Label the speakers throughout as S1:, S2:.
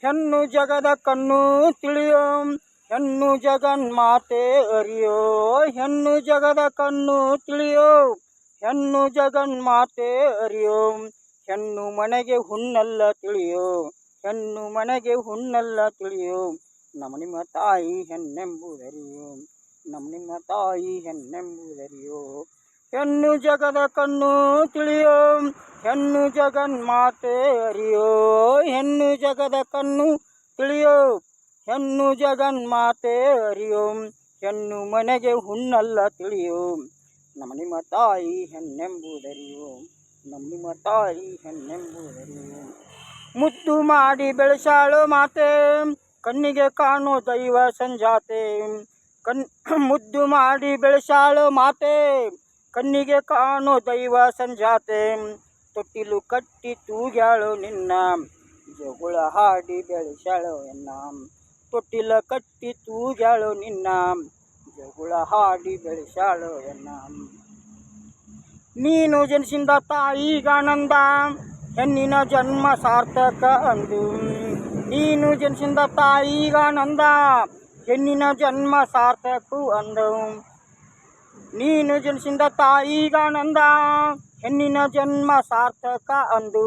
S1: ಹೆಣ್ಣು ಜಗದ ಕಣ್ಣು ತಿಳಿಯೋ, ಹೆಣ್ಣು ಜಗನ್ಮಾತೆ ಅರಿಯೋ. ಹೆಣ್ಣು ಜಗದ ಕಣ್ಣು ತಿಳಿಯೋ, ಹೆಣ್ಣು ಜಗನ್ಮಾತೆ ಅರಿಯೋ. ಹೆಣ್ಣು ಮನೆಗೆ ಹುಣ್ಣಲ್ಲ ತಿಳಿಯೋ, ಹೆಣ್ಣು ಮನೆಗೆ ಹುಣ್ಣಲ್ಲ ತಿಳಿಯೋ. ನಮ್ಮ ನಿಮ್ಮ ತಾಯಿ ಹೆಣ್ಣೆಂಬುದರಿಯೋ, ನಮ್ಮ ನಿಮ್ಮ ತಾಯಿ ಹೆಣ್ಣೆಂಬುದರಿಯೋ. ಹೆಣ್ಣು ಜಗದ ಕಣ್ಣು ತಿಳಿಯೋ, ಹೆಣ್ಣು ಜಗನ್ಮಾತೆ ಅರಿಯೋ. ಹೆಣ್ಣು ಜಗದ ಕಣ್ಣು ತಿಳಿಯೋ, ಹೆಣ್ಣು ಜಗನ್ಮಾತೆ ಅರಿಯೋ. ಹೆಣ್ಣು ಮನೆಗೆ ಹುಣ್ಣಲ್ಲ ತಿಳಿಯೋ, ನಮ್ಮ ನಿಮ್ಮ ತಾಯಿ ಹೆಣ್ಣೆಂಬುದರಿಯೋ, ನಮ್ಮ ನಿಮ್ಮ ತಾಯಿ ಹೆಣ್ಣೆಂಬುದರಿಯೋ. ಮುದ್ದು ಮಾಡಿ ಬೆಳೆಸಾಳು ಮಾತೆ, ಕಣ್ಣಿಗೆ ಕಾಣೋ ದೈವ ಸಂಜಾತೆ. ಮುದ್ದು ಮಾಡಿ ಬೆಳೆಸಾಳು ಮಾತೆ, ಕಣ್ಣಿಗೆ ಕಾಣೋ ದೈವ ಸಂಜಾತೆ. ತೊಟ್ಟಿಲು ಕಟ್ಟಿ ತೂಗ್ಯಾಳು ನಿನ್ನ, ಜಗುಳ ಹಾಡಿ ಬೆಳೆಸಾಳು ಎನ್ನ. ತೊಟ್ಟಿಲ ಕಟ್ಟಿ ತೂಗ್ಯಾಳು ನಿನ್ನ, ಜಗುಳ ಹಾಡಿ ಬೆಳೆಸಾಳು ಎನ್ನ. ನೀನು ಜನಿಸಿದ ತಾಯಿಗಾನಂದ, ಹೆಣ್ಣಿನ ಜನ್ಮ ಸಾರ್ಥಕ ಅಂದು. ನೀನು ಜನಿಸಿದ ತಾಯಿಗಾನಂದ, ಹೆಣ್ಣಿನ ಜನ್ಮ ಸಾರ್ಥಕ ಅಂದು. ನೀನು ಜನಿಸಿದ ತಾಯಿಗಾನಂದ, ಹೆಣ್ಣಿನ ಜನ್ಮ ಸಾರ್ಥಕ ಅಂದು.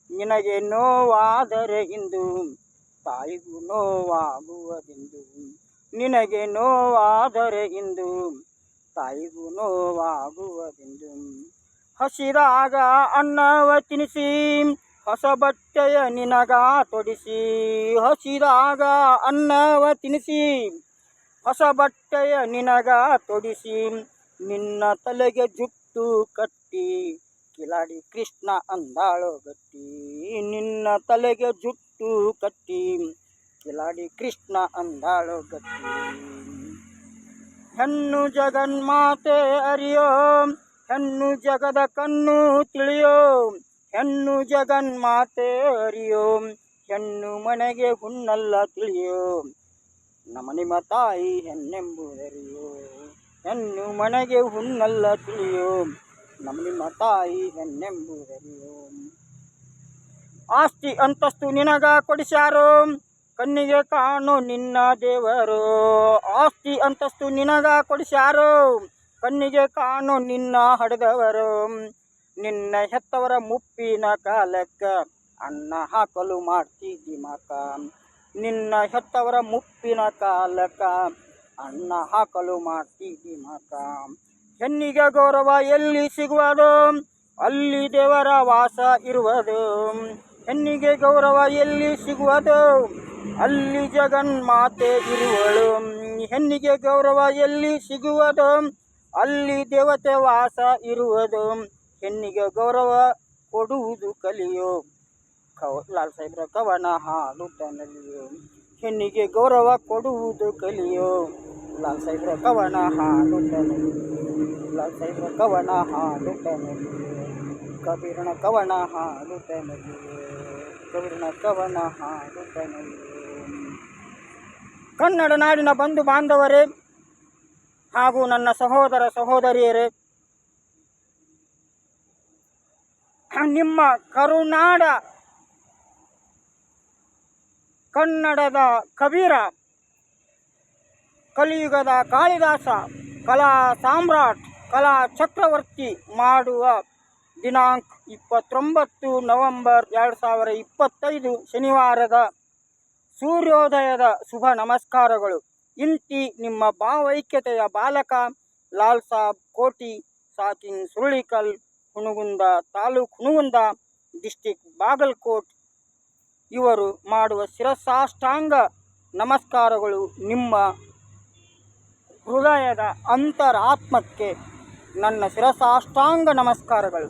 S1: ನಿನಗೆ ನೋವಾದರೆ ಇಂದು, ತಾಯಿಗೂ ನೋವಾಗುವುದೆಂದು. ನಿನಗೆ ನೋವಾದರೆ ಇಂದು, ತಾಯಿಗೂ ನೋವಾಗುವುದೆಂದು. ಹಸಿದಾಗ ಅನ್ನವ ತಿನಿಸಿ, ಹೊಸ ಬಟ್ಟೆಯ ನಿನಗ ತೊಡಿಸಿ. ಹಸಿದಾಗ ಅನ್ನವ ತಿನಿಸಿ, ಹೊಸ ಬಟ್ಟೆಯ ನಿನಗ ತೊಡಿಸಿ. ನಿನ್ನ ತಲೆಗೆ ಜುಟ್ಟು ಕಟ್ಟಿ, ಕಿಲಾಡಿ ಕೃಷ್ಣ ಅಂದಾಳೋ ಗಟ್ಟಿ. ನಿನ್ನ ತಲೆಗೆ ಜುಟ್ಟು ಕಟ್ಟಿ, ಕಿಲಾಡಿ ಕೃಷ್ಣ ಅಂದಾಳೋ ಗಟ್ಟಿ. ಹೆಣ್ಣು ಜಗನ್ಮಾತೆ ಅರಿಯೋ, ಹೆಣ್ಣು ಜಗದ ಕಣ್ಣು ತಿಳಿಯೋ. ಹೆಣ್ಣು ಜಗನ್ಮಾತೆ ಅರಿಯೋ, ಹೆಣ್ಣು ಮನೆಗೆ ಹುಣ್ಣಲ್ಲ ತಿಳಿಯೋ. ನಮ್ಮ ನಿಮ್ಮ ತಾಯಿ ಹೆಣ್ಣೆಂಬುದರಿಯೋ, ಹೆಣ್ಣು ಮನೆಗೆ ಹುಣ್ಣಲ್ಲ ತಿಳಿಯೋ. ನಮ್ಮ ನಿಮ್ಮ ತಾಯಿ ಹೆಣ್ಣೆಂಬುದರಿಯೋ. ಆಸ್ತಿ ಅಂತಸ್ತು ನಿನಗ ಕೊಡಿಸ್ಯಾರೋ, ಕಣ್ಣಿಗೆ ಕಾಣೋ ನಿನ್ನ ದೇವರು. ಆಸ್ತಿ ಅಂತಸ್ತು ನಿನಗ ಕೊಡಿಸ್ಯಾರೋ, ಕಣ್ಣಿಗೆ ಕಾಣೋ ನಿನ್ನ ಹಡೆದವರು. ನಿನ್ನ ಹೆತ್ತವರ ಮುಪ್ಪಿನ ಕಾಲಕ್ಕ, ಅನ್ನ ಹಾಕಲು ಮಾಡ್ತಿದ್ದಿ ಮಕ. ನಿನ್ನ ಹೆತ್ತವರ ಮುಪ್ಪಿನ ಕಾಲಕ್ಕ, ಅನ್ನ ಹಾಕಲು ಮಾಡ್ತಿದ್ದಿ ಮಕ. ಹೆಣ್ಣಿಗೆ ಗೌರವ ಎಲ್ಲಿ ಸಿಗುವುದು, ಅಲ್ಲಿ ದೇವರ ವಾಸ ಇರುವುದು. ಹೆಣ್ಣಿಗೆ ಗೌರವ ಎಲ್ಲಿ ಸಿಗುವುದು, ಅಲ್ಲಿ ಜಗನ್ಮಾತೆ ಇರುವಳು. ಹೆಣ್ಣಿಗೆ ಗೌರವ ಎಲ್ಲಿ ಸಿಗುವುದು, ಅಲ್ಲಿ ದೇವತೆ ವಾಸ ಇರುವುದು. ಹೆಣ್ಣಿಗೆ ಗೌರವ ಕೊಡುವುದು ಕಲಿಯೋ, ಲಾಲ್ ಸಾಹೇಬ್ರ ಕವನ ಹಾಡುತ್ತನಲಿಯೋ. ಹೆಣ್ಣಿಗೆ ಗೌರವ ಕೊಡುವುದು ಕಲಿಯೋ, ಲಾಲ್ ಸಾಹೇಬ್ರ ಕವನ ಹಾಡುತ್ತನಲಿಯೋ. ಲಾಲ್ ಸಾಹೇಬ್ರ ಕವನ ಹಾಡುತ್ತನಲಿಯೋ, ಕಬೀರನ ಕವನ ಹಾಡುತ್ತನಲಿಯೋ. ಕಬೀರನ ಕವನ ಹಾಡುತ್ತನಲಿಯೋ. ಕನ್ನಡ ನಾಡಿನ ಬಂಧು ಬಾಂಧವರೇ ಹಾಗೂ ನನ್ನ ಸಹೋದರ ಸಹೋದರಿಯರೇ, ನಿಮ್ಮ ಕರುನಾಡ ಕನ್ನಡದ ಕಬೀರ, ಕಲಿಯುಗದ ಕಾಳಿದಾಸ, ಕಲಾ ಸಾಮ್ರಾಟ್, ಕಲಾ ಚಕ್ರವರ್ತಿ ಮಾಡುವ ದಿನಾಂಕ 29 ನವೆಂಬರ್ 2025 ಶನಿವಾರದ ಸೂರ್ಯೋದಯದ ಶುಭ ನಮಸ್ಕಾರಗಳು. ಇಂತಿ ನಿಮ್ಮ ಭಾವೈಕ್ಯತೆಯ ಬಾಲಕ ಲಾಲ್ ಸಾಬ್ ಕೋಟಿ, ಸಾಕಿನ್ ಸುರುಳಿಕಲ್, ಹುನಗುಂದ ತಾಲೂಕು, ಹುನಗುಂದ ಡಿಸ್ಟಿಕ್, ಬಾಗಲಕೋಟ್ ಇವರು ಮಾಡುವ ಶಿರಸಾಷ್ಟಾಂಗ ನಮಸ್ಕಾರಗಳು ನಿಮ್ಮ ಹೃದಯದ ಅಂತರಾತ್ಮಕ್ಕೆ ನನ್ನ ಶಿರಸಾಷ್ಟಾಂಗ ನಮಸ್ಕಾರಗಳು.